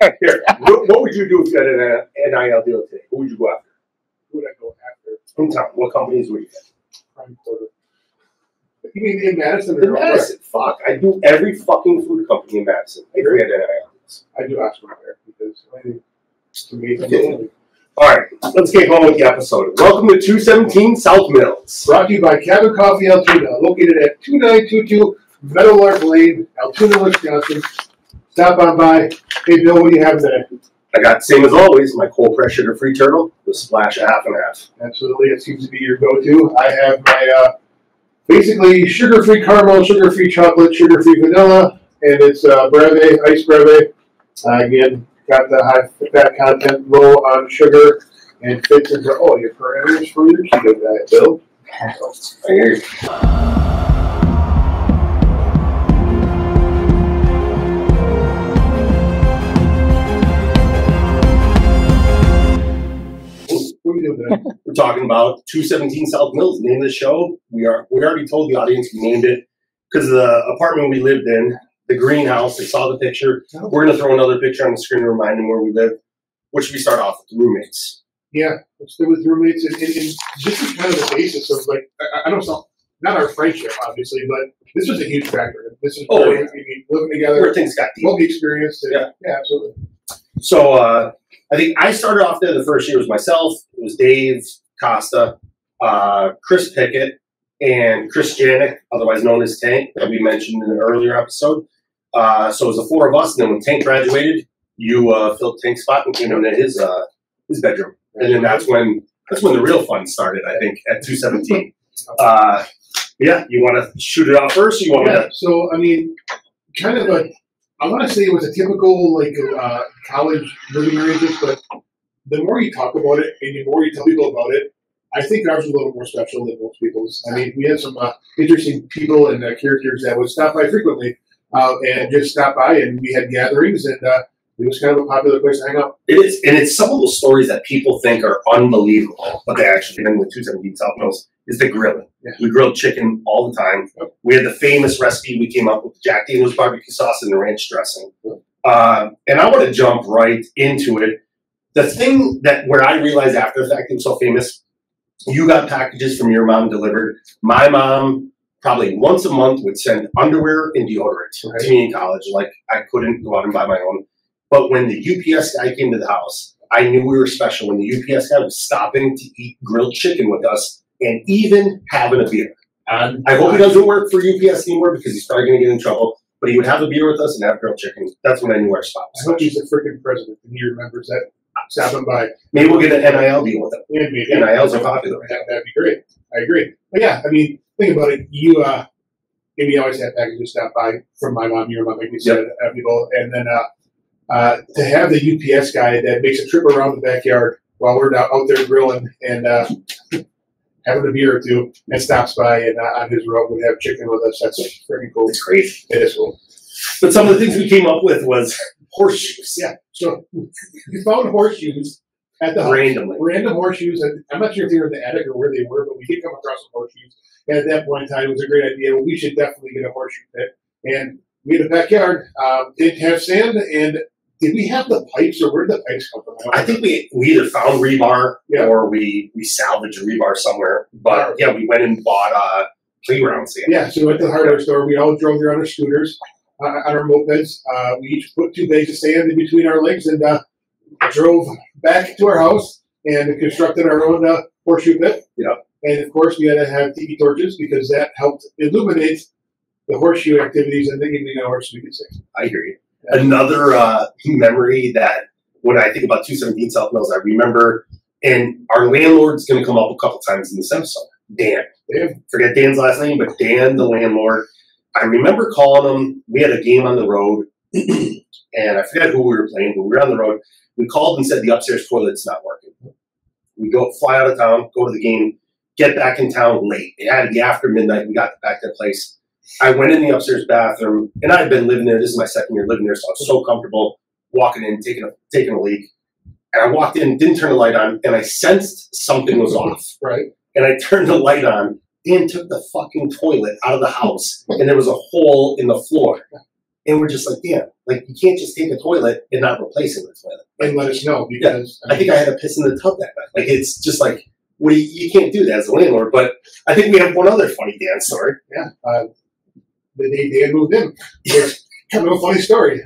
Here, what would you do if you had an NIL deal today? Who would you go after? Who would I go after? In town, what companies would you get? Prime quarter. You mean in Madison? In Madison, fuck. I do every fucking food company in Madison. If we had NIL deals. I do Oscar there because I think it's amazing. All right, let's get going with the episode. Welcome to 217 South Mills. Brought to you by Cabin Coffee Altoona, located at 2922 Meadowlark Lane, Altoona, Wisconsin. Stop on by. Hey, Bill, what do you have today? I got, same as always, my cold pressed sugar-free turtle with splash of half and half. Absolutely, it seems to be your go-to. I have my basically sugar-free caramel, sugar-free chocolate, sugar-free vanilla, and it's breve, ice breve. Again, got the high fat content, low on sugar, and fits into all your parameters for your keto diet, Bill. I hear you. What are we doing today? We're talking about 217 South Mills, name of the show. We already told the audience we named it because the apartment we lived in, the greenhouse, they saw the picture. We're going to throw another picture on the screen to remind them where we live. What should we start off with? The roommates. Yeah, let's go with roommates. And this is kind of the basis of, like, I don't know, not our friendship, obviously, but this was a huge factor. This is where we living together. Where things got deep. Multi-experienced. Yeah, absolutely. So I think I started off there the first year. It was myself, it was Dave Costa, Chris Pickett, and Chris Janik, otherwise known as Tank, that we mentioned in an earlier episode. So it was the four of us, and then when Tank graduated, you filled Tank's spot and came into his bedroom. And then that's when the real fun started, I think, at 217. Yeah, you want to shoot it off first? Or you want to? So, I mean, kind of I want to say it was a typical, like, college living arrangement, but the more you talk about it and the more you tell people about it, I think ours was a little more special than most people's. I mean, we had some interesting people and characters that would stop by frequently and just stop by, and we had gatherings, and it was kind of a popular place to hang out. It is, and it's some of those stories that people think are unbelievable, but they actually been with 217 South Mills, is the grilling. Yeah. We grilled chicken all the time. Yep. We had the famous recipe we came up with, Jack Daniel's barbecue sauce and the ranch dressing. Yep. And I want to jump right into it. The thing where I realized after the fact it was so famous, you got packages from your mom delivered. My mom probably once a month would send underwear and deodorant to me in college. Like, I couldn't go out and buy my own. But when the UPS guy came to the house, I knew we were special when the UPS guy was stopping to eat grilled chicken with us and even having a beer. I hope he doesn't work for UPS anymore because he's probably going to get in trouble. But he would have a beer with us and have grilled chicken. That's when I knew our spot was. I hope he's a freaking president and he remembers that. Stopping by. Maybe we'll get an NIL deal with him. Yeah, maybe. NILs are popular. That'd be great. I agree. But yeah, I mean, think about it. You maybe always had packages stop by from my mom, your mom, like you said, people, and then to have the UPS guy that makes a trip around the backyard while we're out there grilling and having a beer or two and stops by and on his road would have chicken with us. That's pretty cool. It's crazy. It is cool. But some of the things we came up with was horseshoes. Yeah. So we found horseshoes at the house. Randomly. Random horseshoes. And I'm not sure if they were in the attic or where they were, but we did come across some horseshoes. And at that point in time, it was a great idea. We should definitely get a horseshoe pit. And we had a backyard. Didn't have sand. And did we have the pipes, or where did the pipes come from? I think we either found rebar or we salvaged rebar somewhere. But yeah, we went and bought playground sand. Yeah, so we went to the hardware store. We all drove there on our scooters, on our mopeds. We each put 2 bags of sand in between our legs and drove back to our house and constructed our own horseshoe pit. Yeah. And of course, we had to have tiki torches because that helped illuminate the horseshoe activities in the evening hours so we could sing. I hear you. Another memory that when I think about 217 South Mills, I remember, and our landlord's going to come up a couple times in this episode, Dan. Forget Dan's last name, but Dan, the landlord. I remember calling him. We had a game on the road, and I forget who we were playing, but we were on the road. We called and said the upstairs toilet's not working. We fly out of town, go to the game, get back in town late. It had to be after midnight. We got back to the place. I went in the upstairs bathroom, and I had been living there. This is my second year living there, so I was so comfortable walking in, taking a leak. And I walked in, didn't turn the light on, and I sensed something was off. Right. And I turned the light on. Dan took the fucking toilet out of the house, and there was a hole in the floor. And we're just like, damn, like you can't just take a toilet and not replace it with a toilet. And let us know because I think I had to piss in the tub that night. Like it's just like, you can't do that as a landlord. But I think we have one other funny Dan story. Yeah, the day Dan moved in. It's kind of a funny story.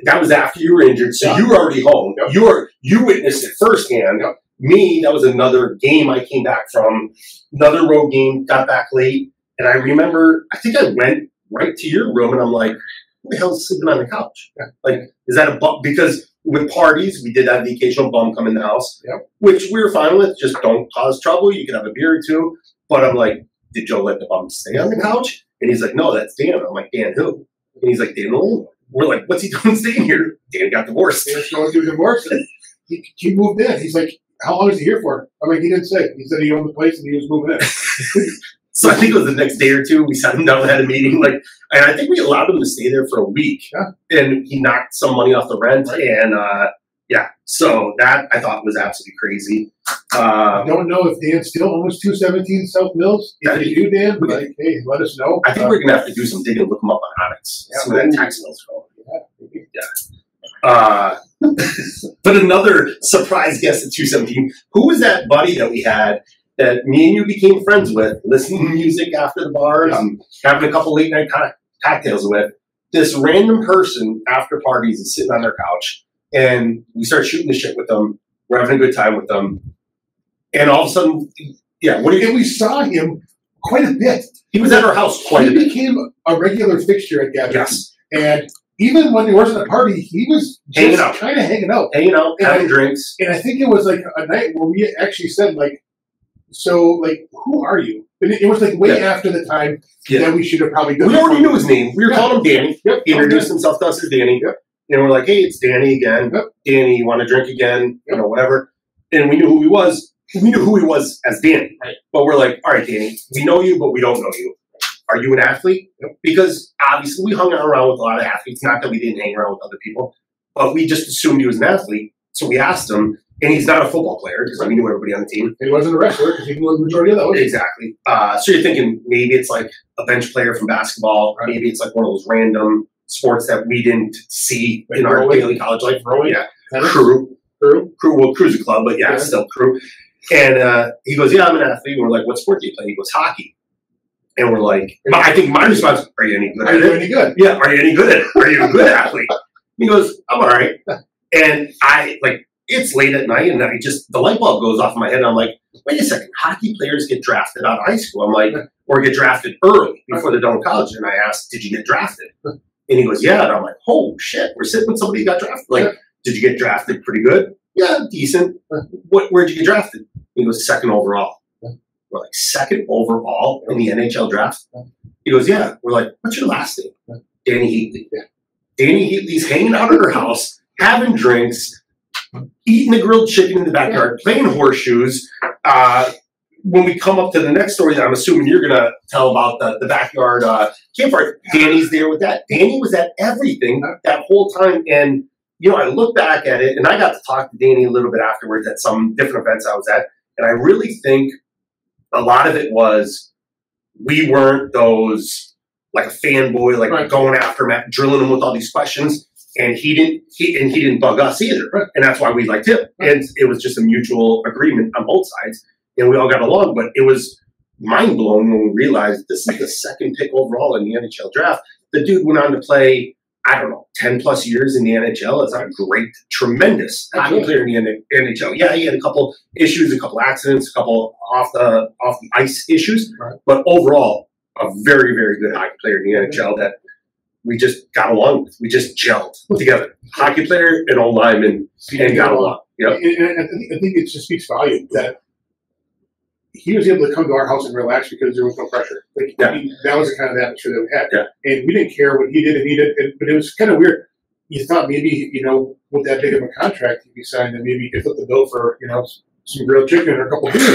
That was after you were injured, so you were already home. Yep. You witnessed it firsthand. Yep. Me, that was another game I came back from, another road game, got back late, and I remember, I think I went right to your room, and I'm like, who the hell is sleeping on the couch? Yeah. Like, is that a bum? Because with parties, we did have the occasional bum come in the house, which we were fine with. Just don't cause trouble. You can have a beer or two. But I'm like, did Joe let the bum stay on the couch? And he's like, no, that's Dan. I'm like, Dan who? And he's like, Dan the landlord. We're like, what's he doing staying here? Dan got divorced. Dan's going through a divorce. And he moved in. He's like, how long is he here for? I'm like, he didn't say. He said he owned the place and he was moving in. So I think it was the next day or two, we sat him down and had a meeting. Like, and I think we allowed him to stay there for a week. Yeah. And he knocked some money off the rent. Right. And so that I thought was absolutely crazy. I don't know if Dan still owns 217 South Mills. If you do, Dan, hey, let us know. I think we're going to have to do some digging and look him up on Onyx. See where that tax bill's going. But another surprise guest at 217. Who was that buddy that we had that me and you became friends with, listening to music after the bars and having a couple late night cocktails with? This random person after parties is sitting on their couch, and we start shooting the shit with them. We're having a good time with them, and all of a sudden, and we saw him quite a bit. He was at our house quite a bit. He became a regular fixture at gatherings. Yes. And even when there wasn't a party, he was just kind of hanging out, having drinks. And I think it was like a night where we actually said, like, so, like, who are you? And it was like way after the time that we should have probably done. We already knew his name. We were calling him Danny. Yep. He introduced himself to us as Danny. Yep. And we're like, hey, it's Danny again. Yep. Danny, you want to drink again? Yep. You know, whatever. And we knew who he was. We knew who he was as Danny. Right. But we're like, all right, Danny, we know you, but we don't know you. Are you an athlete? Yep. Because obviously we hung around with a lot of athletes. Not that we didn't hang around with other people, but we just assumed he was an athlete. So we asked him, and he's not a football player because we knew everybody on the team. And he wasn't a wrestler because he knew the majority of those. Exactly. So you're thinking maybe it's like a bench player from basketball. Right. Maybe it's like one of those random sports that we didn't see in our daily college life. Crew. Well, crew's a club, but still crew. And he goes, yeah, I'm an athlete. And we're like, what sport do you play? He goes, hockey. And we're like, I think my response is, are you any good at it? Are you any good? Yeah, are you any good at it? Are you a good athlete? He goes, I'm all right. And it's late at night, and the light bulb goes off in my head, and I'm like, wait a second, hockey players get drafted out of high school. I'm like, or get drafted early before they're done with college. And I asked, did you get drafted? And he goes, yeah. And I'm like, oh, shit, we're sitting with somebody who got drafted. Like, did you get drafted pretty good? Yeah, decent. Where'd you get drafted? He goes, second overall. We're like, second overall in the NHL draft? He goes, yeah. We're like, what's your last name? Danny Heatley. Danny Heatley's hanging out at her house, having drinks, eating the grilled chicken in the backyard, playing horseshoes. When we come up to the next story that I'm assuming you're going to tell about the backyard campfire, Danny's there with that. Danny was at everything that whole time. And, you know, I look back at it, and I got to talk to Danny a little bit afterwards at some different events I was at. And I really think a lot of it was we weren't those, like a fanboy, like going after him, drilling him with all these questions. And he didn't bug us either. Right. And that's why we liked him. Right. And it was just a mutual agreement on both sides. And we all got along. But it was mind-blowing when we realized this is the second pick overall in the NHL draft. The dude went on to play, 10-plus years in the NHL. It's a great, tremendous hockey player in the NHL. Yeah, he had a couple issues, a couple accidents, a couple off the ice issues. Right. But overall, a very, very good hockey player in the NHL that we just got along with. We just gelled together. Hockey player and old lineman and got along. Yep. And I think it just speaks volume that he was able to come to our house and relax because there was no pressure. That was the kind of atmosphere that we had. Yeah. And we didn't care what he did and he did. But it was kind of weird. You thought maybe, with that big of a contract he'd be signed, that maybe he could flip the bill for, some grilled chicken or a couple of beers.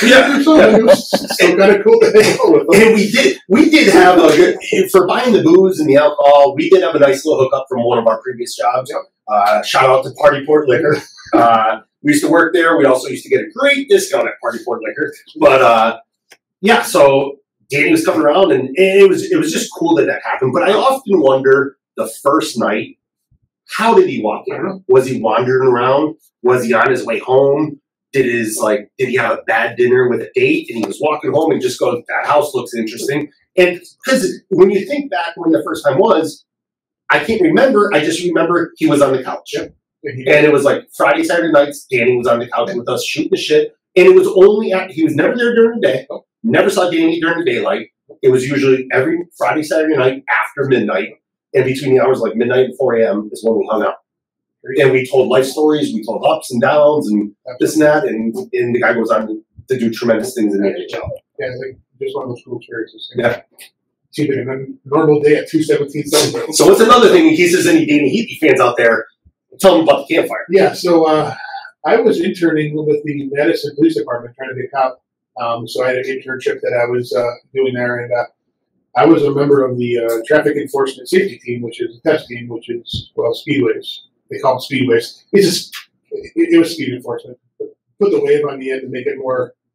It was so kind of cool to hang out with them. And we did have a good, for buying the booze and the alcohol, we did have a nice little hookup from one of our previous jobs. Yep. Shout out to Party Port Liquor. We used to work there. We also used to get a great discount at Party Port Liquor. But so Danny was coming around, and it was just cool that happened. But I often wonder the first night, how did he walk in? Was he wandering around? Was he on his way home? Did he have a bad dinner with a date and he was walking home and just goes, that house looks interesting? And because when you think back when the first time was, I can't remember. I just remember he was on the couch. Yep. And it was like Friday, Saturday nights, Danny was on the couch with us shooting the shit. And it was only he was never there during the day. Never saw Danny during the daylight. It was usually every Friday, Saturday night after midnight. And between the hours like midnight and 4 a.m. is when we hung out. And we told life stories, we told ups and downs and this and that. And the guy goes on to do tremendous things in the NHL. Yeah, like just one of those cool experiences. Yeah. It's even a normal day at 217 South. So what's another thing in case there's any Danny Heapy fans out there? Tell them about the campfire. Yeah, so I was interning with the Madison Police Department trying to be a cop. So I had an internship that I was doing there, and I was a member of the traffic enforcement safety team, which is a test team, which is, well, speedways. They call them speedways. It was speed enforcement. Put the wave on the end to make it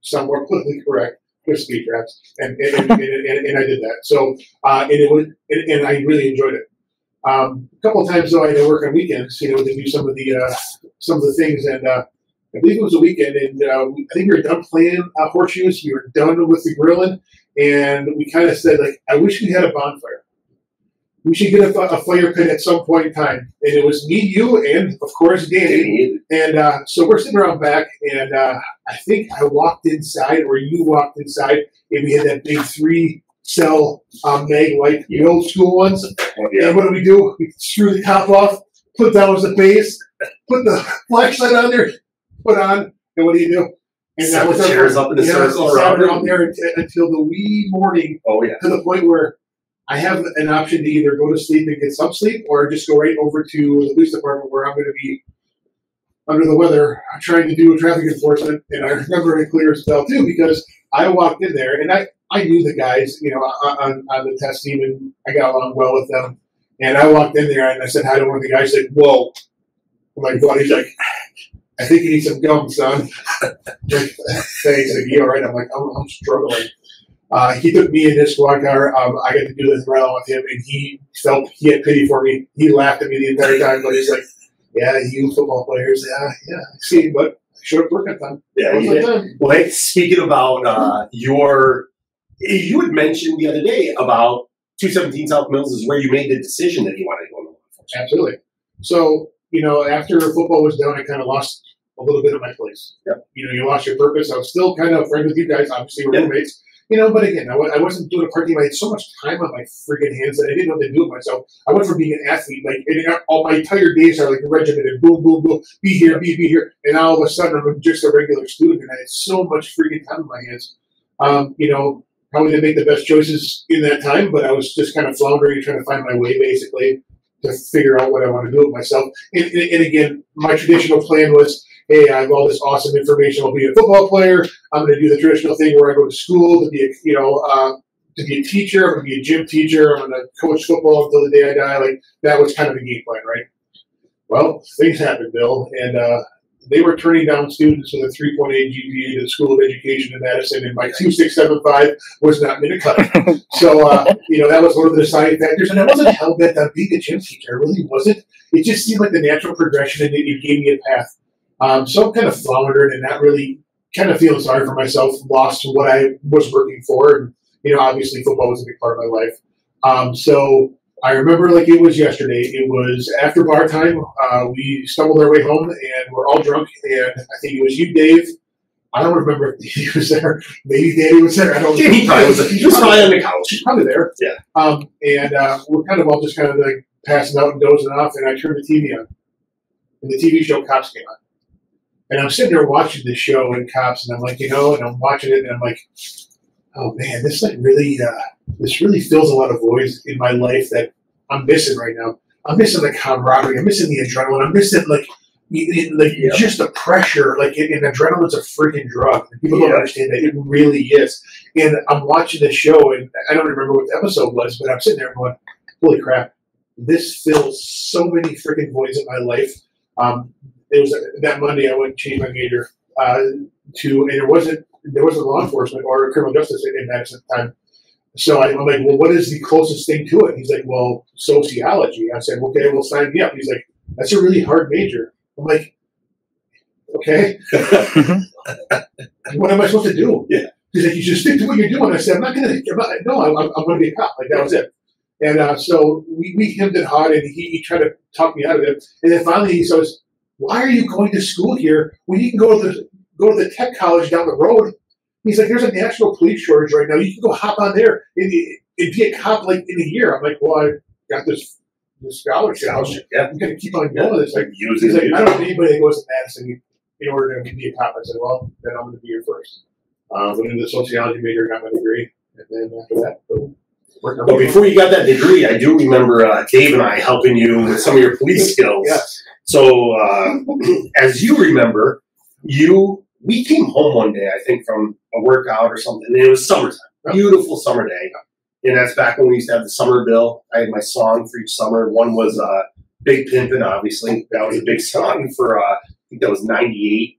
sound more politically correct. With speed traps, and I did that. So and I really enjoyed it. A couple of times though, I had to work on weekends, to do some of the things. And I believe it was a weekend, and I think we were done playing horseshoes. We were done with the grilling, and we kind of said, like, I wish we had a bonfire. We should get a fire pit at some point in time. And it was me, you, and of course Danny. And so we're sitting around back, and I think I walked inside, or you walked inside, and we had that big 3-cell mag light, the old school ones. Yeah. And what do? We screw the top off, put down as a base, put the flashlight on there, put on, and what do? And that was the chairs up in the circle around there until the wee morning. Oh yeah. To the point where I have an option to either go to sleep and get some sleep, or just go right over to the police department where I'm going to be under the weather trying to do traffic enforcement. And I remember it clear as bell too, because I walked in there and I knew the guys, on the test team, and I got along well with them. And I walked in there and I said hi to one of the guys. Said, "Whoa!" I'm like, "What?" He's like, "I think you need some gum, son." Thanks. Like, "You all right?" I'm like, "I'm struggling." He took me in his squad car. I got to do this rally with him, and he had pity for me. He laughed at me the entire time, but he's like, "Yeah, you football players, yeah, I see, but I showed up work on time." Yeah, you did. Well, hey, speaking about you had mentioned the other day about 217 South Mills is where you made the decision that you wanted to go into law enforcement. Absolutely. So, after football was done, I kind of lost a little bit of my place. Yep. You lost your purpose. I was still kind of friends with you guys. Obviously, we're roommates. But again, I wasn't doing a part time. I had so much time on my friggin' hands that I didn't know what to do with myself. I went from being an athlete, all my entire days are like regimented, boom, boom, boom, be here, be here. And now all of a sudden I'm just a regular student, and I had so much freaking time on my hands. Probably didn't make the best choices in that time, but I was just kind of floundering and trying to find my way, basically, to figure out what I want to do with myself. And again, my traditional plan was, hey, I have all this awesome information. I'll be a football player. I'm going to do the traditional thing where I go to school to be a teacher. I'm going to be a gym teacher. I'm going to coach football until the day I die. Like, that was kind of the game plan, right? Well, things happened, Bill, and they were turning down students with a 3.8 GPA to the School of Education in Madison, and my 2.675 was not going to cut it. So, that was one of the deciding factors. And I wasn't hell-bent on being a gym teacher. I really wasn't. It just seemed like the natural progression, and it gave me a path. So I'm kind of floundered and not really kind of feeling sorry for myself, lost what I was working for. And, obviously football was a big part of my life. So I remember like it was yesterday. It was after bar time. We stumbled our way home, and we're all drunk. And I think it was you, Dave. I don't remember if he was there. Maybe Danny was there. I don't know. He probably was. He was probably on the couch. He's probably there. Yeah. And we're kind of all just kind of like passing out and dozing off. And I turned the TV on. And the TV show Cops came on. And I'm sitting there watching the show and Cops, and I'm like, and I'm watching it, and I'm like, oh man, this really fills a lot of voids in my life that I'm missing right now. I'm missing the camaraderie. I'm missing the adrenaline. I'm missing just the pressure. Like, and adrenaline's a freaking drug. People don't understand that. It really is. And I'm watching this show, and I don't remember what the episode was, but I'm sitting there going, holy crap, this fills so many freaking voids in my life. It was that Monday I went and changed my major and there wasn't law enforcement or criminal justice in Madison at the time. So I'm like, well, what is the closest thing to it? He's like, well, sociology. I said, okay, well, sign me up. He's like, that's a really hard major. I'm like, okay. What am I supposed to do? Yeah. He's like, you should stick to what you're doing. I said, I'm going to be a cop. Like, that was it. And so we hemmed and hawed, and he tried to talk me out of it. And then finally he says, why are you going to school here when you can go to the tech college down the road? He's like, there's a national police shortage right now. You can go hop on there and be a cop like in a year. I'm like, well, I got this scholarship. Yeah. I'm going to keep on going. It's like, he's like, I don't know anybody that goes to Madison in order to be a cop. I said, well, then I'm going to be here first. Went into the sociology major, got my degree, and then after that, boom. But before you got that degree, I do remember Dave and I helping you with some of your police skills. Yeah. So, as you remember, we came home one day, I think, from a workout or something, and it was summertime. Beautiful summer day. And that's back when we used to have the summer bill. I had my song for each summer. One was Big Pimpin', obviously. That was a big song for, I think that was 98.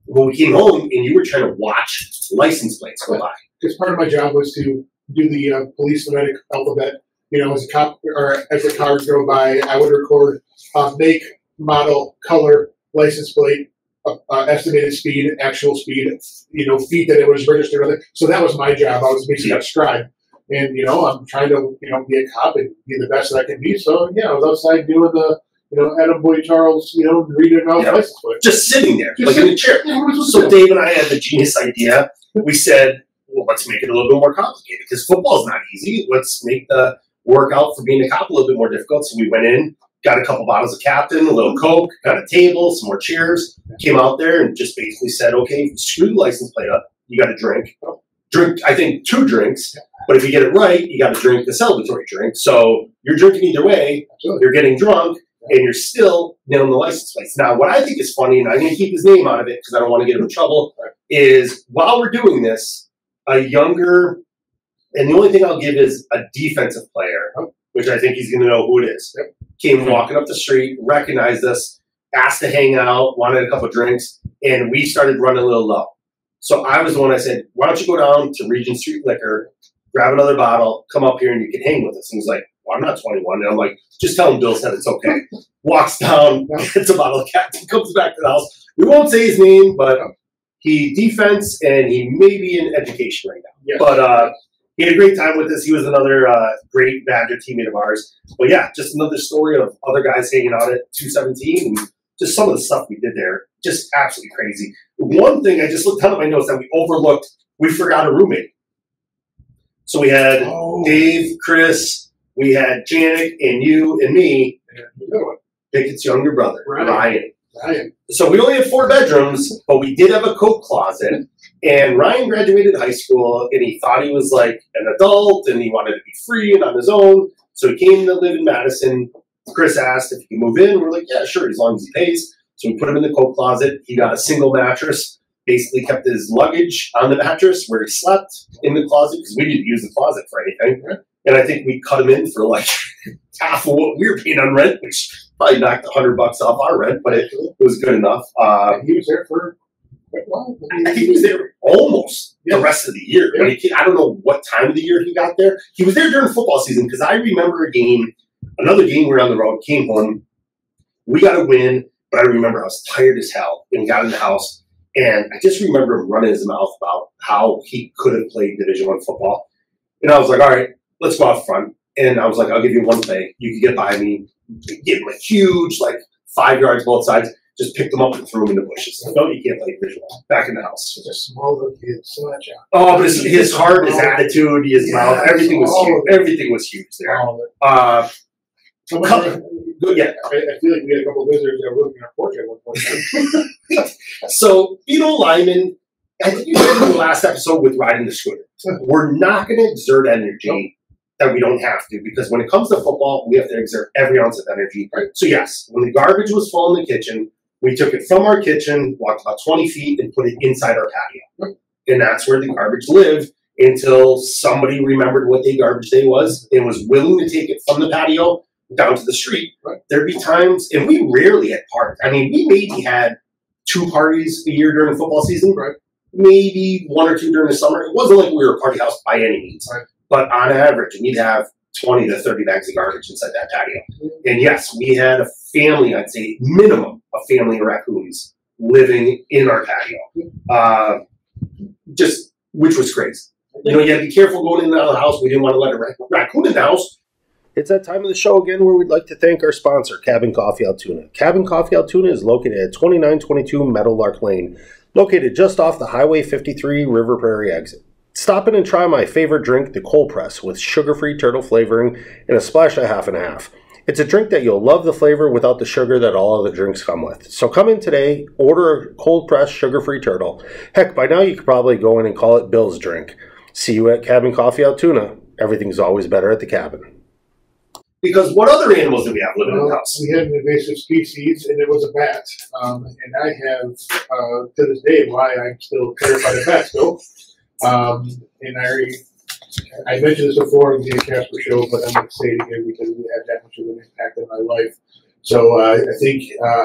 When we came home, and you were trying to watch license plates go by. Because part of my job was to do the police phonetic alphabet. You know, as a cop or as the cars go by, I would record make, model, color, license plate, estimated speed, actual speed, feet that it was registered with. So that was my job. I was basically a scribe. And, I'm trying to, be a cop and be the best that I can be. So, yeah, I was outside doing the, Adam Boy Charles, reading out license plate. Just sitting there, like in a chair. Yeah, so Dave and I had the genius idea. We said, well, let's make it a little bit more complicated because football's not easy. Let's make the workout for being a cop a little bit more difficult. So we went in, got a couple bottles of Captain, a little Coke, got a table, some more chairs, came out there and just basically said, okay, screw the license plate up. You got to drink. Drink, I think, 2 drinks. But if you get it right, you got to drink the celebratory drink. So you're drinking either way. You're getting drunk, and you're still nailing the license plates. Now, what I think is funny, and I'm going to keep his name out of it because I don't want to get him in trouble, is while we're doing this, a younger, and the only thing I'll give is a defensive player, which I think he's going to know who it is, came walking up the street, recognized us, asked to hang out, wanted a couple of drinks, and we started running a little low. So I was the one I said, why don't you go down to Regent Street Liquor, grab another bottle, come up here and you can hang with us. And he's like, well, I'm not 21. And I'm like, just tell him Bill said it's okay. Walks down, gets a bottle of Captain, comes back to the house. We won't say his name, but he defense and he may be in education right now. Yeah. But he had a great time with us. He was another great Badger teammate of ours. But yeah, just another story of other guys hanging out at 217 and just some of the stuff we did there. Just absolutely crazy. One thing I just looked down at my notes that we overlooked, we forgot a roommate. So we had Dave, Chris, we had Janet, and you and me. Pickett's younger brother, Ryan. So we only had 4 bedrooms, but we did have a coat closet. And Ryan graduated high school, and he thought he was like an adult, and he wanted to be free and on his own. So he came to live in Madison. Chris asked if he could move in. We're like, yeah, sure, as long as he pays. So we put him in the coat closet. He got a single mattress. Basically kept his luggage on the mattress where he slept in the closet because we didn't use the closet for anything. And I think we cut him in for like half of what we were paying on rent, which probably knocked $100 off our rent, but it was good enough. He was there for quite a while. I think he was there almost the rest of the year. When I don't know what time of the year he got there. He was there during football season because I remember another game we were on the road, came home. We got a win, but I remember I was tired as hell and got in the house. And I just remember him running his mouth about how he could have played Division I football. And I was like, all right, let's go out front. And I was like, I'll give you one play. You can get by me. Give him a huge, 5 yards both sides. Just picked him up and threw him in the bushes. No, you can't play Division I. Back in the house. Such a small little kid. Such a... Oh, but his heart, his attitude, his mouth, everything was huge. Everything was huge there. Yeah. I feel like we had a couple of visitors that were looking at our porch at one point. So, Lyman, I think you said in the last episode with riding the scooter, we're not going to exert energy that we don't have to because when it comes to football, we have to exert every ounce of energy. Right. So, yes, when the garbage was full in the kitchen, we took it from our kitchen, walked about 20 feet, and put it inside our patio. Right. And that's where the garbage lived until somebody remembered what day garbage day was and was willing to take it from the patio down to the street. Right. There'd be times, and we rarely had parties. I mean, we maybe had 2 parties a year during the football season. Right. maybe 1 or 2 during the summer. It wasn't like we were a party house by any means. Right. But on average, we'd have 20 to 30 bags of garbage inside that patio. And yes, we had a family, I'd say minimum a family of raccoons living in our patio. Which was crazy. You know, you had to be careful going in and out of the house. We didn't want to let a raccoon in the house. It's that time of the show again where we'd like to thank our sponsor, Cabin Coffee Altoona. Cabin Coffee Altoona is located at 2922 Meadowlark Lane, located just off the Highway 53 River Prairie exit. Stop in and try my favorite drink, the cold press, with sugar-free turtle flavoring and a splash of half and half. It's a drink that you'll love the flavor without the sugar that all other drinks come with. So come in today, order a cold press sugar-free turtle. Heck, by now you could probably go in and call it Bill's drink. See you at Cabin Coffee Altoona. Everything's always better at the cabin. Because what other animals do we have living in the house? We had an invasive species, and it was a bat. And I have, to this day, why I'm still terrified of bats, though. And I mentioned this before in the Casper show, but I'm going to say it again because it had that much of an impact on my life. So I think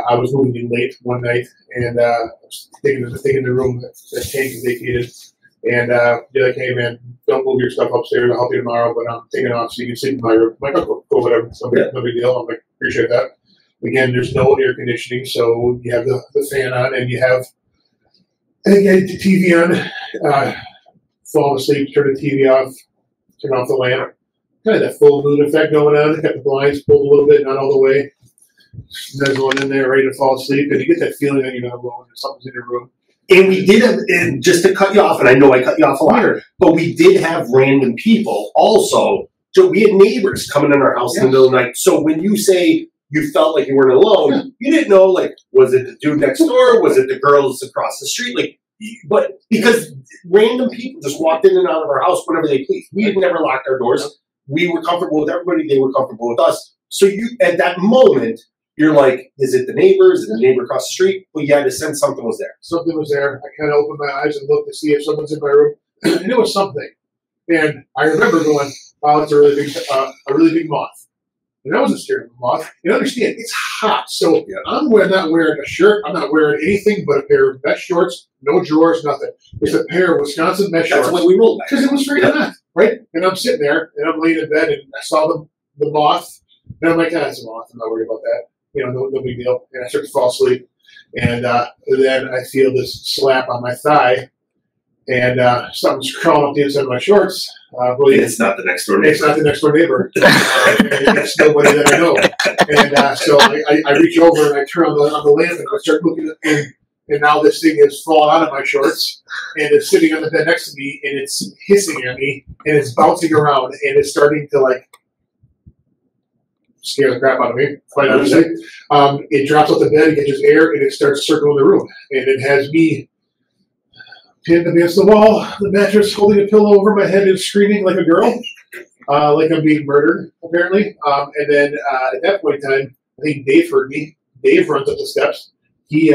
I was moving in late one night, and I was taking the room that Tank is vacated. And they're like, hey, man, don't move your stuff upstairs. I'll help you tomorrow, but I'm taking it off so you can sleep in my room. I'm like, oh, cool, whatever. No big deal. I'm like, appreciate that. Again, there's no air conditioning, so you have the fan on, and you have, I think, the TV on. Fall asleep, turn the TV off, turn off the lamp. Kind of that full moon effect going on. Got the blinds pulled a little bit, not all the way. There's one in there ready to fall asleep, and you get that feeling that you're not alone. Something's in your room. And we did have, and just to cut you off, and I know I cut you off a lot, but we did have random people also. So we had neighbors coming in our house in the middle of the night. So when you say you felt like you weren't alone, you didn't know, like, was it the dude next door? Was it the girls across the street? Like, but because random people just walked in and out of our house whenever they pleased. We had never locked our doors. We were comfortable with everybody. They were comfortable with us. So you, at that moment, you're like, is it the neighbor? Is it the neighbor across the street? But you had to sense something was there. Something was there. I kind of opened my eyes and looked to see if someone's in my room, and it was something. And I remember going, "Wow, it's a really big moth." And I wasn't scared of the moth. You understand? It's hot, so I'm not wearing a shirt. I'm not wearing anything but a pair of mesh shorts, no drawers, nothing. It's a pair of Wisconsin mesh shorts. That's the way we rolled back. Because it was freaking hot, right? And I'm sitting there, and I'm laying in bed, and I saw the moth, and I'm like, it's a moth. I'm not worried about that. You know, no big deal. And I start to fall asleep. And then I feel this slap on my thigh, and something's crawling up the inside of my shorts. It's not the next door neighbor. It's not the next door neighbor. It's nobody that I know. And so I reach over and I turn on the lamp and I start looking at it. And now this thing has fallen out of my shorts and it's sitting on the bed next to me and it's hissing at me and it's bouncing around and it's starting to like scare the crap out of me, quite honestly. It drops off the bed, it catches air, and it starts circling the room. And it has me pinned against the wall, the mattress, holding a pillow over my head and screaming like a girl, like I'm being murdered, apparently. And then at that point in time, I think Dave heard me. Dave runs up the steps. He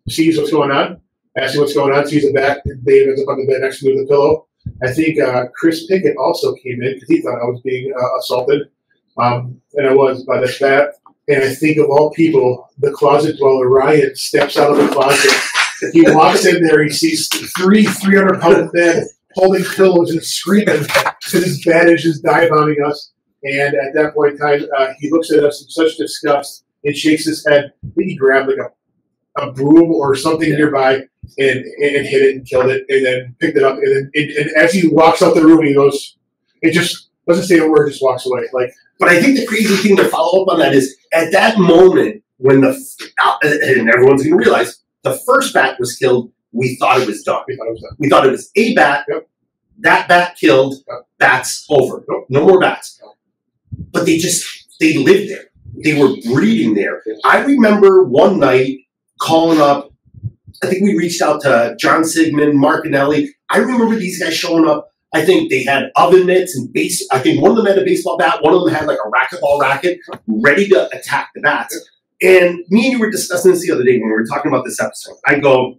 sees what's going on, asks me what's going on, sees it back. Dave ends up on the bed next to me with a pillow. I think Chris Pickett also came in because he thought I was being assaulted. And I was by this bat. And I think of all people, the closet dweller, Ryan, steps out of the closet. He walks in there, he sees 300-pound men holding pillows and screaming because his bad is just dive-bombing us. And at that point in time, he looks at us in such disgust and shakes his head. Then he grabbed like a broom or something nearby and hit it and killed it and then picked it up. And as he walks out the room, he goes, it just doesn't say a word, just walks away. But I think the crazy thing to follow up on that is at that moment when and everyone's going to realize the first bat was killed, we thought it was done. We thought it was a bat. Yep. That bat killed. Yep. Bats over. Nope. No more bats. Nope. But they lived there. They were breeding there. I remember one night calling up, I think we reached out to John Sigmund, Mark Anelli. I remember these guys showing up. I think they had oven mitts and I think one of them had a baseball bat. One of them had like a racquetball racket ready to attack the bats. And me and you were discussing this the other day when we were talking about this episode. I go,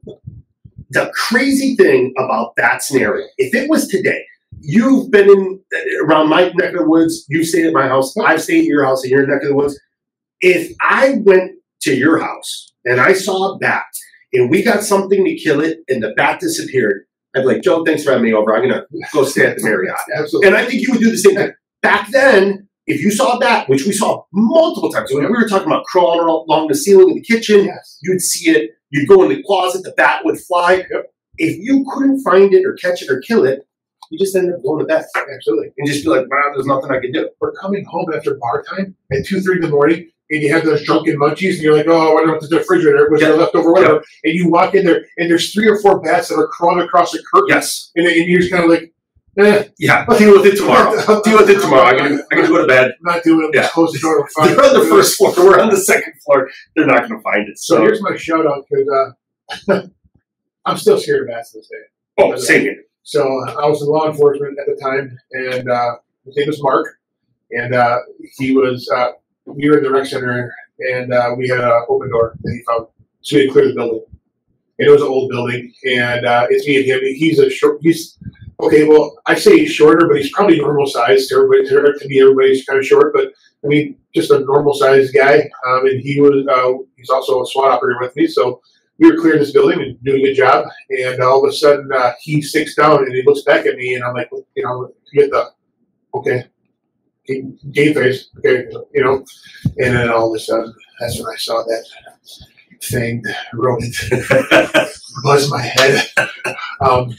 the crazy thing about that scenario, if it was today, you've been around my neck of the woods, you've stayed at my house, I've stayed at your house in your neck of the woods. If I went to your house and I saw a bat and we got something to kill it, and the bat disappeared, I'd be like, Joe, thanks for having me over. I'm going to go stay at the Marriott. Absolutely. And I think you would do the same thing. Back then, if you saw a bat, which we saw multiple times, when we were talking about crawling along the ceiling in the kitchen, you'd see it. You'd go in the closet, the bat would fly. If you couldn't find it or catch it or kill it, you just ended up going to bed. Absolutely. And just be like, wow, there's nothing I can do. Or coming home after bar time at 2, 3 in the morning, and you have those drunken munchies, and you're like, oh, I wonder what's in the refrigerator, what's left over, whatever. And you walk in there, and there's 3 or 4 bats that are crawling across the curtain. And you're just kind of like, deal with it tomorrow. Deal with it tomorrow. I'm gonna go to bed. I'm not doing it. Just close the door. They're on the first floor. We're on the second floor. They're not going to find it. So here's my shout out, because I'm still scared of bats to this day. Oh, same here. So I was in law enforcement at the time, and his name was Mark, and he was. We were in the rec center, and we had an open door that he found, so we had to clear the building. And it was an old building, and it's me and him. He's a short. He's okay. Well, I say he's shorter, but he's probably normal size to everybody. To me, everybody's kind of short, but I mean, just a normal sized guy. And he was. He's also a SWAT operator with me, so. We were clearing this building and doing a good job, and all of a sudden he sinks down and he looks back at me, and I'm like, you know, get the game face, okay, you know, and then all of a sudden that's when I saw that thing rodent buzz my head. And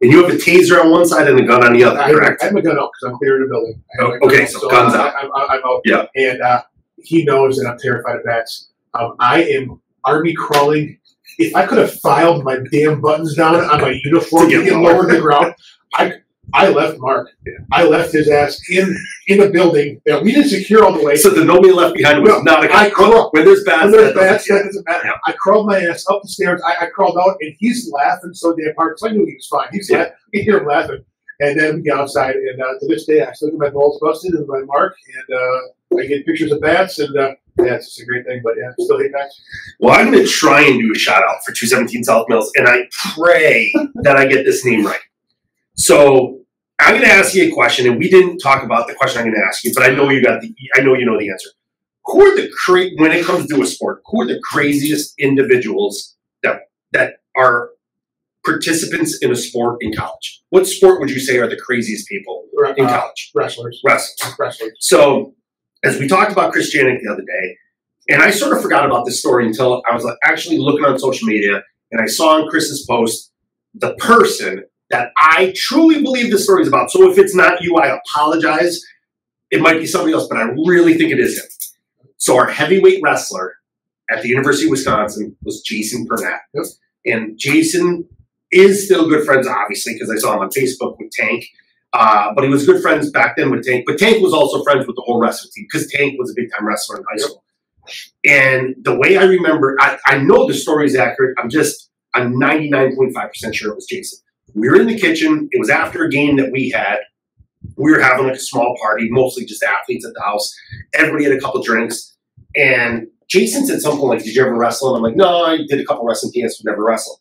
you have a taser on one side and a gun on the other, correct? I have my gun out because I'm clearing the building. Okay, so guns out. I'm out. Yeah, and he knows that I'm terrified of bats. I am army crawling. If I could have filed my damn buttons down on my uniform to get lower to the ground, I left Mark. I left his ass in a building that we didn't secure all the way. So the nobody left behind was not a guy. When there's bats, that doesn't matter. Yeah. I crawled my ass up the stairs. I crawled out, and he's laughing so damn hard. So I knew he was fine. He's laughing. You hear him laughing. And then we get outside, and to this day, I still get my balls busted and my Mark, and I get pictures of bats, and it's just a great thing. But still hate bats. Well, I'm going to try and do a shout out for 217 South Mills, and I pray that I get this name right. So I'm going to ask you a question, and we didn't talk about the question I'm going to ask you, but I know you know the answer. Who are when it comes to a sport? Who are the craziest individuals that are participants in a sport in college? What sport would you say are the craziest people in college? Wrestlers. So, as we talked about Chris Janik the other day, and I sort of forgot about this story until I was actually looking on social media, and I saw on Chris's post the person that I truly believe this story is about. So if it's not you, I apologize. It might be somebody else, but I really think it is him. So our heavyweight wrestler at the University of Wisconsin was Jason Burnett. Yep. And Jason is still good friends, obviously, because I saw him on Facebook with Tank. But he was good friends back then with Tank. But Tank was also friends with the whole wrestling team because Tank was a big-time wrestler in high school. And the way I remember, I know the story is accurate. I'm 99.5% sure it was Jason. We were in the kitchen. It was after a game that we had. We were having like a small party, mostly just athletes at the house. Everybody had a couple drinks. And Jason said something like, did you ever wrestle? And I'm like, no, I did a couple wrestling games, but never wrestled.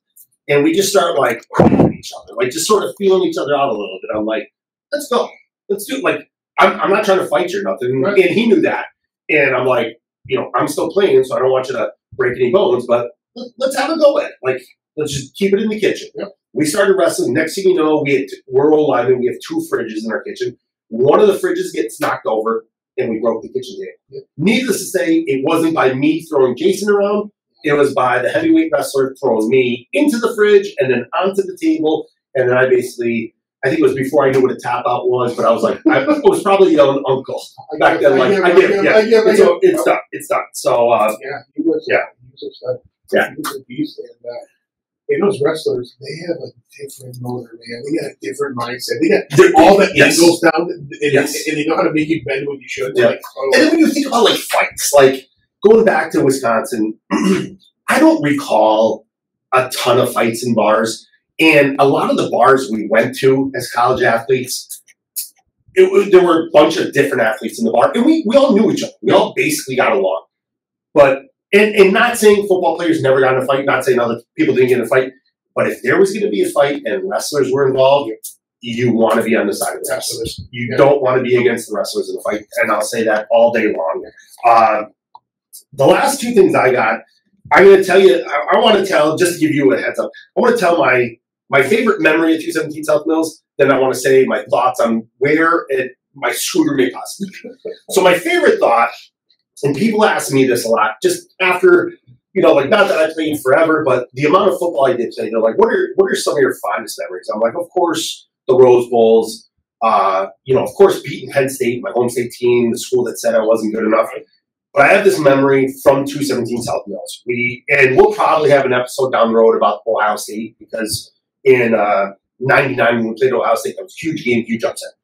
And we just started like crying each other, like just sort of feeling each other out a little bit. I'm like, let's go. Let's do it. Like, I'm not trying to fight you or nothing. Right. And he knew that. And I'm like, you know, I'm still playing, so I don't want you to break any bones, but let's have a go at it. Like, let's just keep it in the kitchen. Yep. We started wrestling. Next thing you know, we're all live and we have 2 fridges in our kitchen. One of the fridges gets knocked over and we broke the kitchen table. Yep. Needless to say, it wasn't by me throwing Jason around. It was by the heavyweight wrestler throwing me into the fridge and then onto the table. And then I think it was before I knew what a tap out was, but I was like, I was probably yelling uncle. Back then, like, I get it. So it's done. It's done. So, he was upset. Yeah. He was a beast. And those wrestlers, they have a different motor, man. They got a different mindset. They got all the angles down, and they know how to make you bend when you should. Yeah. Like, and then when you think about like fights, like going back to Wisconsin, I don't recall a ton of fights in bars. And a lot of the bars we went to as college athletes, there were a bunch of different athletes in the bar. And we all knew each other. We all basically got along. But And not saying football players never got in a fight, not saying other people didn't get in a fight, but if there was going to be a fight and wrestlers were involved, you want to be on the side of the wrestlers. You don't want to be against the wrestlers in the fight, and I'll say that all day long. The last 2 things I got I'm going to tell you, I want to tell, just to give you a heads up, I want to tell my favorite memory of 217 South Mills, then I want to say my thoughts on where my scooter may possibly be. So my favorite thought, and people ask me this a lot, just after, like not that I played forever, but the amount of football I did play, they're like, what are some of your fondest memories? I'm like, of course, the Rose Bowls, of course, beating Penn State, my home state team, the school that said I wasn't good enough. But I have this memory from 217 South Mills. We'll probably have an episode down the road about Ohio State, because in 99, when we played Ohio State, that was a huge game, huge upset.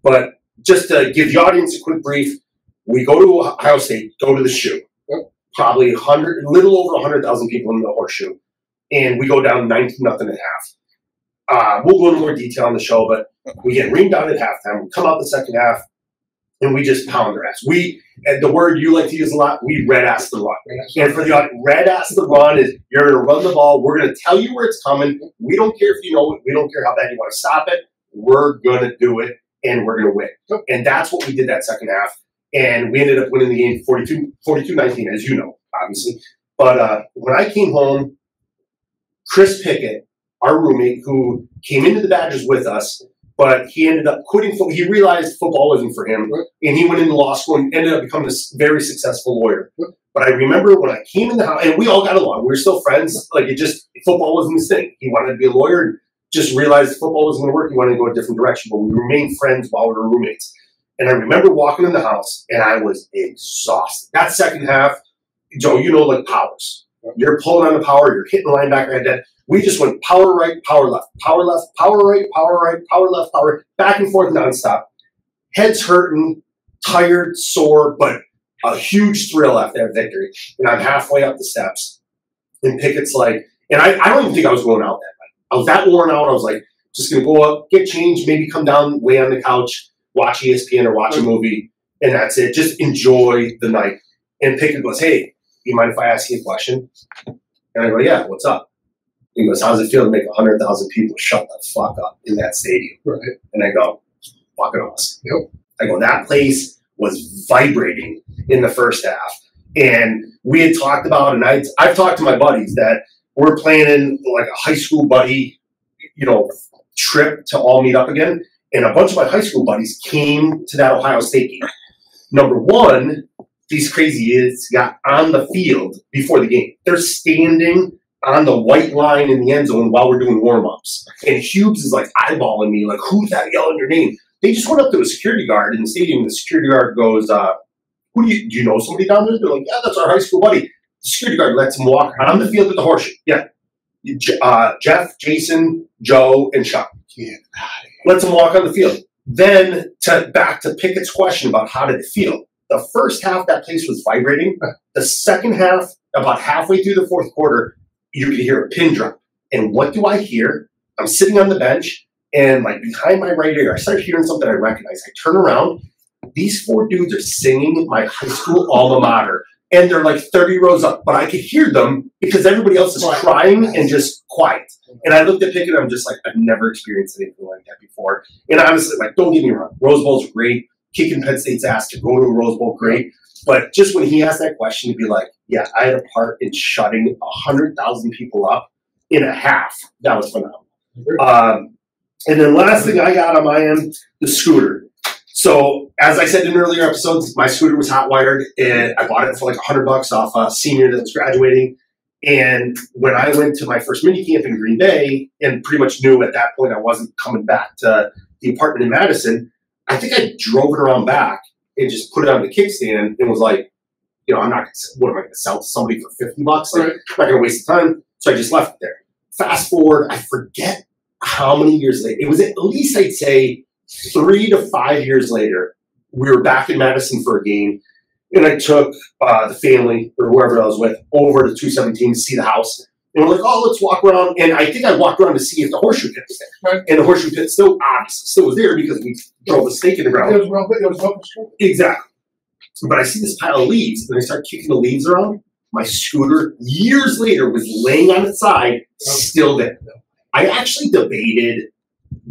But just to give the audience a quick brief, we go to Ohio State, go to the shoe. Probably little over 100,000 people in the horseshoe. And we go down 19-0 at half. We'll go into more detail on the show, but we get reamed down at halftime. We come out the second half, and we just pound their ass. And the word you like to use a lot, we red-ass the run. And for the audience, red-ass the run is you're going to run the ball. We're going to tell you where it's coming. We don't care if you know it. We don't care how bad you want to stop it. We're going to do it, and we're going to win. And that's what we did that second half. And we ended up winning the game 42-19, as you know, obviously. But when I came home, Chris Pickett, our roommate, who came into the Badgers with us, but he ended up quitting football. He realized football wasn't for him, and he went into law school and ended up becoming a very successful lawyer. But I remember when I came in the house, and we all got along. We were still friends. Football wasn't his thing. He wanted to be a lawyer and just realized football wasn't going to work. He wanted to go a different direction, but we remained friends while we were roommates. And I remember walking in the house, and I was exhausted. That second half, Joe, like powers. You're pulling on the power. You're hitting linebacker head dead. We just went power right, power left, power left, power right, power left, power back and forth nonstop. Heads hurting, tired, sore, but a huge thrill after that victory. And I'm halfway up the steps, and Pickett's like, and I don't even think I was going out that night. I was that worn out. I was like, just going to go up, get changed, maybe come down, lay on the couch, watch ESPN or watch a movie, and that's it. Just enjoy the night. And Pickett goes, hey, you mind if I ask you a question? And I go, yeah, what's up? He goes, how does it feel to make 100,000 people shut the fuck up in that stadium? Right. And I go, fucking awesome. Yep. I go, that place was vibrating in the first half. And we had talked about, and I've talked to my buddies that we're planning like a high school buddy, trip to all meet up again. And a bunch of my high school buddies came to that Ohio State game. Number one, these crazy idiots got on the field before the game. They're standing on the white line in the end zone while we're doing warm-ups. And Hughes is like eyeballing me, like, who's that yelling your name? They just went up to a security guard in the stadium, and the security guard goes, do you know somebody down there? They're like, yeah, that's our high school buddy. The security guard lets him walk on the field with the horseshoe. Yeah. Jeff, Jason, Joe, and Sean. Yeah. Lets him walk on the field. Then back to Pickett's question about how did it feel. The first half, that place was vibrating. The second half, about halfway through the fourth quarter, you could hear a pin drop. And what do I hear? I'm sitting on the bench, and like behind my right ear, I start hearing something I recognize. I turn around. These four dudes are singing my high school alma mater. And they're like 30 rows up. But I could hear them because everybody else is crying and just quiet. And I looked at Pickett, and I'm just like, I've never experienced anything like that before. And honestly, like, don't get me wrong. Rose Bowl's great. Kicking Penn State's ass to go to a Rose Bowl, great. But just when he asked that question, to be like, yeah, I had a part in shutting 100,000 people up in a half. That was phenomenal. And then last thing I got on my end, the scooter. So as I said in earlier episodes, my scooter was hot wired, and I bought it for like $100 off a senior that's graduating. And when I went to my first mini camp in Green Bay, and pretty much knew at that point I wasn't coming back to the apartment in Madison, I think I drove it around back and just put it on the kickstand and was like, I'm not, what am I going to sell to somebody for $50? Like, I'm not going to waste the time. So I just left it there. Fast forward, I forget how many years later. It was at least, I'd say, 3 to 5 years later. We were back in Madison for a game, and I took the family, or whoever I was with, over to 217 to see the house. And we're like, oh, let's walk around. And I think I walked around to see if the horseshoe pit was there. Right. And the horseshoe pit still was there because we drove a stake in the ground. It was well constructed. Exactly. But I see this pile of leaves, and I start kicking the leaves around. My scooter, years later, was laying on its side, still there. I actually debated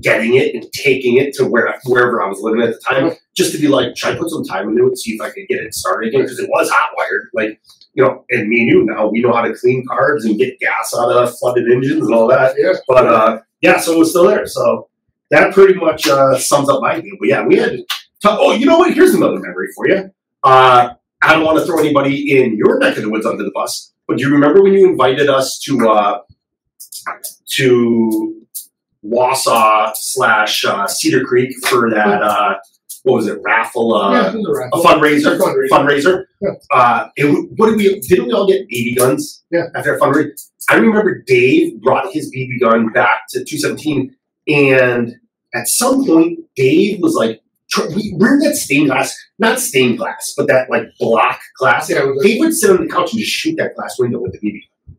getting it and taking it to wherever I was living at the time, just to be like, should I put some time into it, see if I could get it started again? Because it was hot wired. Like, you know, and me and you now, we know how to clean carbs and get gas out of flooded engines and all that. Yeah. But so it was still there. So that pretty much sums up my deal. But yeah, we had oh, you know what? Here's another memory for you. I don't want to throw anybody in your neck of the woods under the bus, but do you remember when you invited us to Wausau / Cedar Creek for that, what was it, raffle, it was a raffle. A fundraiser. Yeah. Didn't we all get BB guns? Yeah. After a fundraiser? I remember Dave brought his BB gun back to 217, and at some point, Dave was like, we're in that stained glass, not stained glass, but that like block glass. Yeah, Dave would sit on the couch and just shoot that glass window with the BB gun.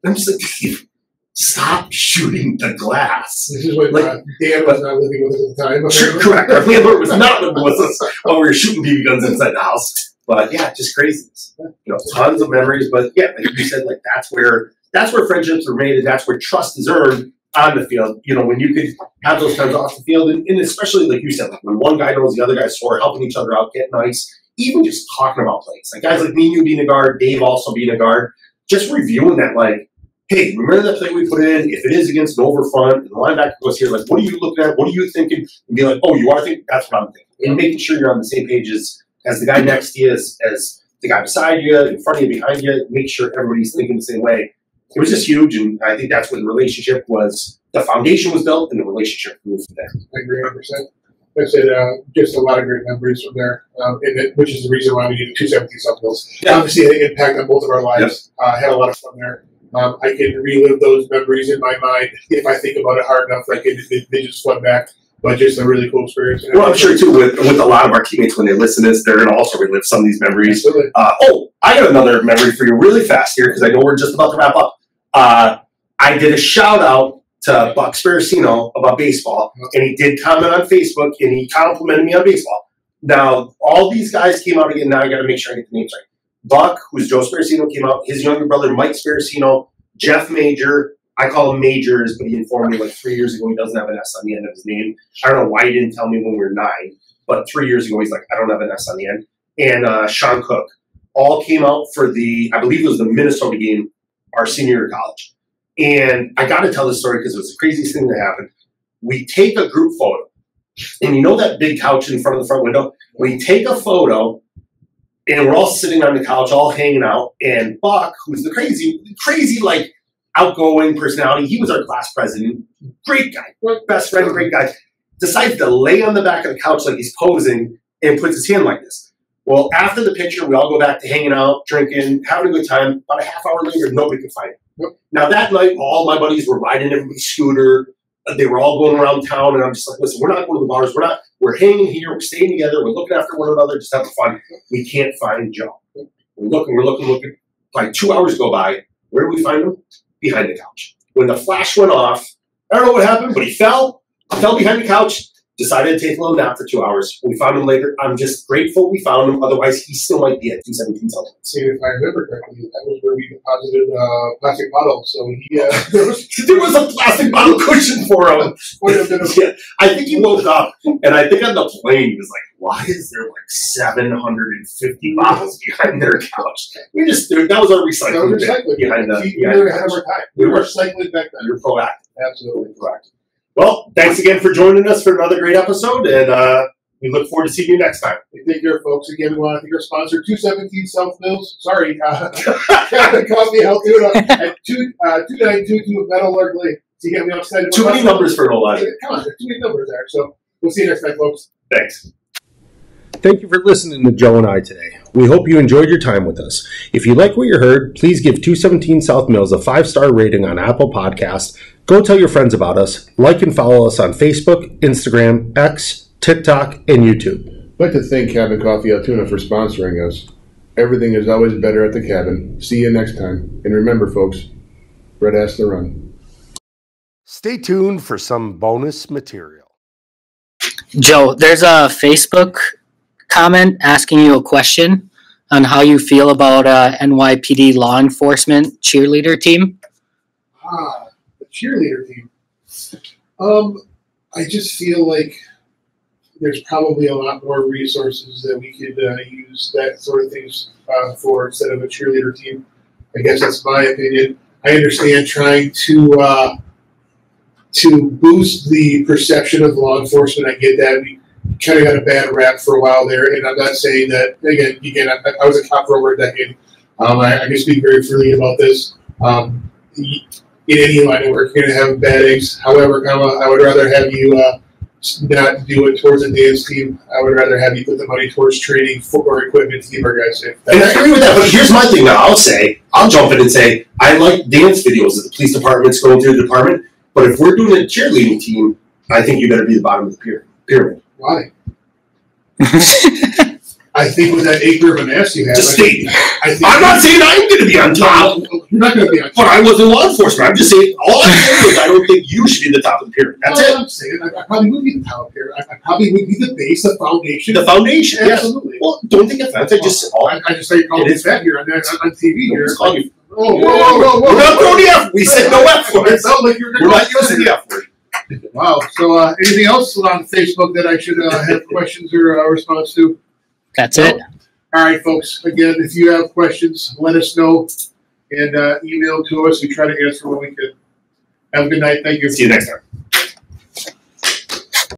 I'm just like, Dave, stop shooting the glass. This is what Dan was not living with us at the time. Sure, correct. Our landlord was not living with us while we were shooting BB guns inside the house. But yeah, just craziness. You know, tons of memories. But yeah, like you said, like that's where friendships are made, and that's where trust is earned on the field. You know, when you could have those times off the field, and especially like you said, like when one guy knows the other guy's sore, helping each other out, getting nice, even just talking about plays. Like guys like me and you being a guard, Dave also being a guard, just reviewing that, like, hey, remember that play we put in? If it is against an over front, and the linebacker goes here, like, what are you looking at? What are you thinking? And be like, oh, you are thinking? That's what I'm thinking. And making sure you're on the same page as the guy next to you, as the guy beside you, in front of you, behind you. Make sure everybody's thinking the same way. It was just huge, and I think that's when the relationship was, the foundation was built, and the relationship grew from there. I agree 100%. I said just a lot of great memories from there, which is the reason why we did the 217 South Mills. Yeah. Obviously, it had an impact on both of our lives. Yep. Had a lot of fun there. I can relive those memories in my mind if I think about it hard enough. They just flood back. But just a really cool experience. Well, I'm sure too with a lot of our teammates when they listen to this, they're going to also relive some of these memories. I got another memory for you really fast here because I know we're just about to wrap up. I did a shout out to Buck Sparacino about baseball, and he did comment on Facebook, and he complimented me on baseball. Now, all these guys came out again. Now I got to make sure I get the names right. Buck, who's Joe Sparacino, came out. His younger brother, Mike Sparacino, Jeff Major. I call him Majors, but he informed me like 3 years ago he doesn't have an S on the end of his name. I don't know why he didn't tell me when we were 9, but 3 years ago he's like, I don't have an S on the end. And Sean Cook all came out for I believe it was the Minnesota game, our senior year of college. And I got to tell this story because it was the craziest thing that happened. We take a group photo, and you know that big couch in front of the front window? We take a photo, and we're all sitting on the couch, all hanging out. And Buck, who's the crazy, like, outgoing personality, he was our class president, great guy, best friend, great guy, decides to lay on the back of the couch like he's posing and puts his hand like this. Well, after the picture, we all go back to hanging out, drinking, having a good time. About a half hour later, nobody could find him. Yep. Now, that night, all my buddies were riding everybody's scooter. They were all going around town, and I'm just like, listen, we're not going to the bars. We're hanging here. We're staying together. We're looking after one another, just having fun. We can't find Joe. We're looking. Like 2 hours go by. Where do we find him? Behind the couch. When the flash went off, I don't know what happened, but he fell behind the couch, decided to take a little nap for 2 hours. We found him later. I'm just grateful we found him. Otherwise, he still might be at 217 South. See, if I remember correctly, that was where we deposited plastic bottles. So there was a plastic bottle cushion for him. Yeah, I think he woke up, and I think on the plane he was like, why is there like 750 bottles behind their couch? That was our recycling behind the. We were ahead of our time. We were recycling back then. We were proactive. Absolutely proactive. Well, thanks again for joining us for another great episode, and we look forward to seeing you next time. Take care, folks. Again, we want to thank our sponsor, 217 South Mills. Sorry, Coffee Health at 2922 Metal Lark Lane. So again, we excited. Too many numbers for an old life. Come on, there's too many numbers there. So we'll see you next time, folks. Thanks. Thank you for listening to Joe and I today. We hope you enjoyed your time with us. If you like what you heard, please give 217 South Mills a 5-star rating on Apple Podcasts. Go tell your friends about us. Like and follow us on Facebook, Instagram, X, TikTok, and YouTube. I'd like to thank Cabin Coffee Altoona for sponsoring us. Everything is always better at the cabin. See you next time. And remember, folks, Red has to run. Stay tuned for some bonus material. Joe, there's a Facebook comment asking you a question on how you feel about NYPD law enforcement cheerleader team. The cheerleader team. I just feel like there's probably a lot more resources that we could use that sort of things for instead of a cheerleader team. I guess that's my opinion. I understand trying to boost the perception of law enforcement. I get that. We kind of got a bad rap for a while there, and I'm not saying that, again, I was a cop for over a decade. I can speak very freely about this. In any line of work, you're going to have bad eggs. However, I would rather have you not do it towards a dance team. I would rather have you put the money towards training footwear equipment to keep our guys safe. And I agree with that, but here's my thing now. I'll jump in and say, I like dance videos that the police department's going through the department, but if we're doing a cheerleading team, I think you better be the bottom of the pyramid. Why? I think with that acre of an ass you have, I'm not saying I'm going to be on top. You're not going to be on top. But I wasn't law enforcement. I'm just saying, all I'm saying is I don't think you should be the top of the pyramid. That's it. I'm saying I probably would be the top of the pyramid. I probably would be the base, the foundation. The foundation, absolutely. Yes. Well, don't take offense. I just say you call me fat here on TV here. Call you. Whoa. We're not throwing the F. We said no F words. We're not using the F word. Wow. So, anything else on Facebook that I should have questions or response to? That's it. All right, folks. Again, if you have questions, let us know and email to us. We try to answer when we can. Have a good night. Thank you. See you next time.